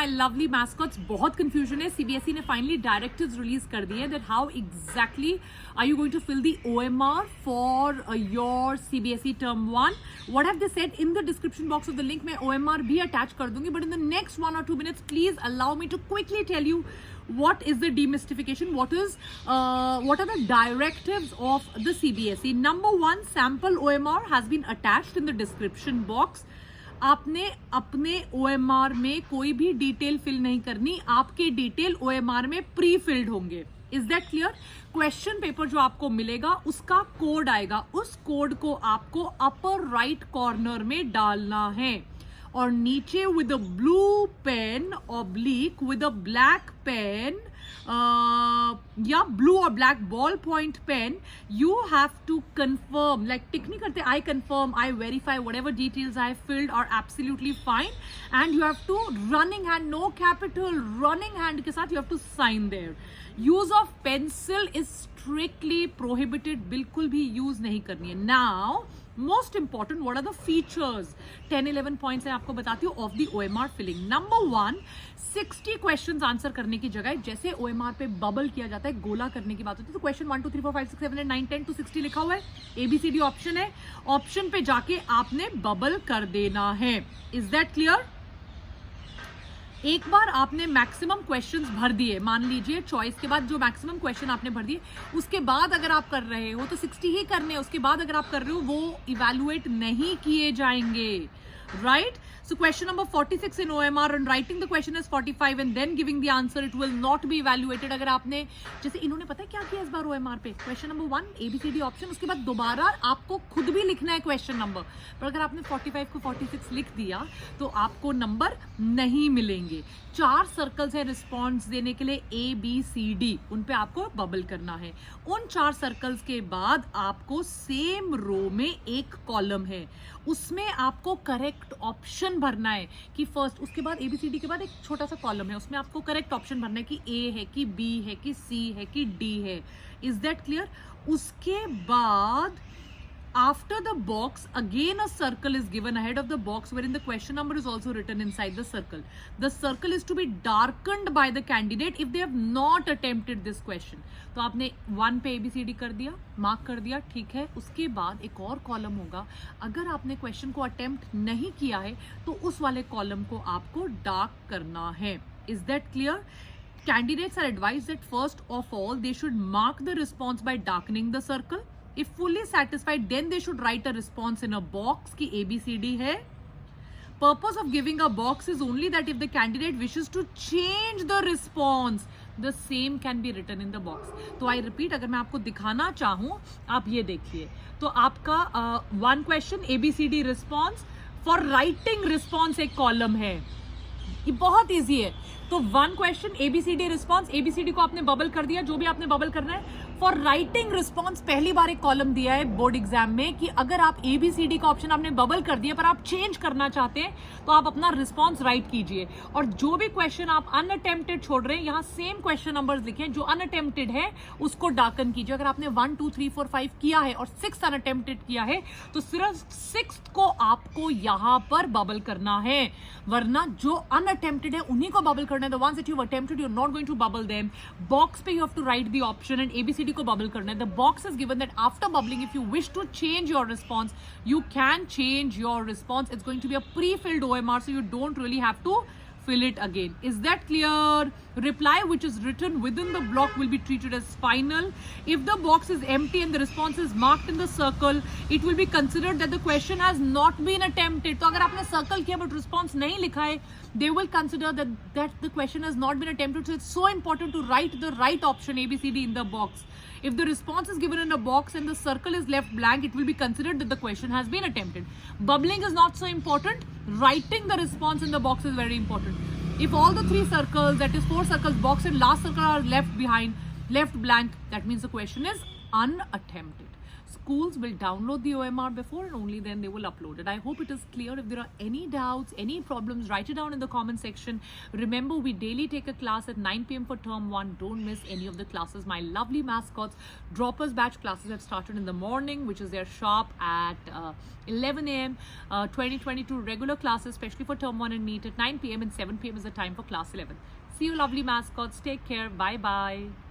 my lovely mascots, बहुत confusion है. CBSE ने finally directives release कर दिए that how exactly are you going to fill the OMR for your CBSE term 1. What have they said in the description box of the link? मैं OMR भी attach कर दूंगी, but in the next 1 or 2 minutes, please allow me to quickly tell you what is the demystification, what are the directives of the CBSE. Number 1, sample OMR has been attached in the description box. आपने अपने OMR में कोई भी detail fill नहीं करनी, आपके detail OMR में pre filled होंगे. Is that clear? Question paper जो आपको मिलेगा उसका कोड आएगा, उस कोड को आपको अपर राइट कॉर्नर में डालना है और नीचे with a blue pen oblique with a black pen या ब्लू और black ballpoint pen you have to confirm, like tick नहीं करते, I confirm, I verify, whatever details I filled are absolutely fine, and you have to running hand, no capital, running hand के साथ you have to sign there. Use of pencil is strictly prohibited, बिल्कुल भी use नहीं करनी है. Now most important, what are the features? 10-11 points है, आपको बताती हूँ of the OMR filling. Number 1, 60 questions answer करने की जगह जैसे OMR पे बबल किया जाता है, गोला करने की बात होती है, तो क्वेश्चन 1 2 3 4 5 6 7 8 9 10 to 60 लिखा हुआ है. ABCD ऑप्शन है, ऑप्शन पे जाके आपने बबल कर देना है. Is that clear? एक बार आपने मैक्सिमम क्वेश्चंस भर दिए, मान लीजिए चॉइस के बाद जो मैक्सिमम क्वेश्चन आपने भर दिए, उसके बाद अगर आप कर रहे हो तो 60 ही करने हैं, उसके बाद अगर आप कर रहे हो वो इवैल्यूएट नहीं किए जाएंगे. Right? So question number 46 in OMR, and writing the question as 45 and then giving the answer, it will not be evaluated. अगर आपने, जैसे इन्होंने पता है क्या किया इस बार OMR पे, क्वेश्चन नंबर 1 ABCD ऑप्शन, उसके बाद दोबारा आपको खुद भी लिखना है क्वेश्चन नंबर, पर अगर आपने 45 को 46 लिख दिया तो आपको नंबर नहीं मिलेंगे. 4 सर्कल्स है रिस्पॉन्स देने के लिए ABCD, उन पे आपको बबल करना है. उन 4 सर्कल्स के बाद आपको सेम रो में एक कॉलम है, उसमें आपको करेक्ट ऑप्शन भरना है कि फर्स्ट, उसके बाद ABCD के बाद एक छोटा सा कॉलम है, उसमें आपको करेक्ट ऑप्शन भरना है कि A है कि B है कि C है कि D है. Is that clear? उसके बाद after the box again a circle is given ahead of the box wherein the question number is also written inside the circle. The circle is to be darkened by the candidate if they have not attempted this question. तो आपने 1 पे ABCD कर दिया, mark कर दिया, ठीक है. उसके बाद एक और कॉलम होगा, अगर आपने क्वेश्चन को अटेम्प्ट नहीं किया है तो उस वाले कॉलम को आपको डार्क करना है. Is that clear? Candidates are advised that first of all they should mark the response by darkening the circle. If fully satisfied, then they should write a response in a box कि ABCD है. Purpose of giving a box is only that if the candidate wishes to change the response, the same can be written in the box. तो I repeat, अगर मैं आपको दिखाना चाहूँ, आप ये देखिए, तो आपका 1 question ABCD response, for writing response एक कॉलम है, ये बहुत ईजी है. तो 1 क्वेश्चन ABCD रिस्पॉन्स, ABCD को आपने बबल कर दिया, जो भी आपने बबल करना है. फॉर राइटिंग रिस्पॉन्स पहली बार एक कॉलम दिया है बोर्ड एग्जाम में कि अगर आप ABCD का ऑप्शन आपने बबल कर दिया पर आप चेंज करना चाहते हैं तो आप अपना रिस्पॉन्स राइट कीजिए, और जो भी क्वेश्चन आप अनअटेम्प्टेड छोड़ रहे हैं, यहाँ सेम क्वेश्चन नंबर्स लिखे, जो अनअटेम्प्टेड है उसको डार्कन कीजिए. अगर आपने 1 2 3 4 5 किया है और 6 अनअटेम्प्टेड किया है तो सिर्फ 6th को आपको यहाँ पर बबल करना है, वरना जो अनअटेम्प्टेड है उन्हीं को बबल करना है. The ones that you've attempted, you're not going to bubble them. Box पे you have to write the option and ABCD को bubble करना है. The box is given that after bubbling, if you wish to change your response, you can change your response. It's going to be a pre-filled OMR, so you don't really have to fill it again. Is that clear? Reply which is written within the block will be treated as final. If the box is empty and the response is marked in the circle, it will be considered that the question has not been attempted. तो अगर आपने circle किया but response नहीं लिखा है, they will consider that the question has not been attempted. So it's so important to write the right option ABCD in the box. If the response is given in a box and the circle is left blank, it will be considered that the question has been attempted. Bubbling is not so important. Writing the response in the box is very important. If all the 3 circles, that is 4 circles, box and last circle are left behind, left blank, that means the question is unattempted. schools will download the OMR before and only then they will upload it. I hope it is clear. If there are any doubts, any problems, write it down in the comment section. Remember, we daily take a class at 9 p.m. for term 1. Don't miss any of the classes. My lovely mascots, Droppers batch classes have started in the morning, which is their sharp at 11 a.m. 2022 regular classes, especially for term 1 and NEET, at 9 p.m. and 7 p.m. is the time for class 11. See you lovely mascots. Take care. Bye bye.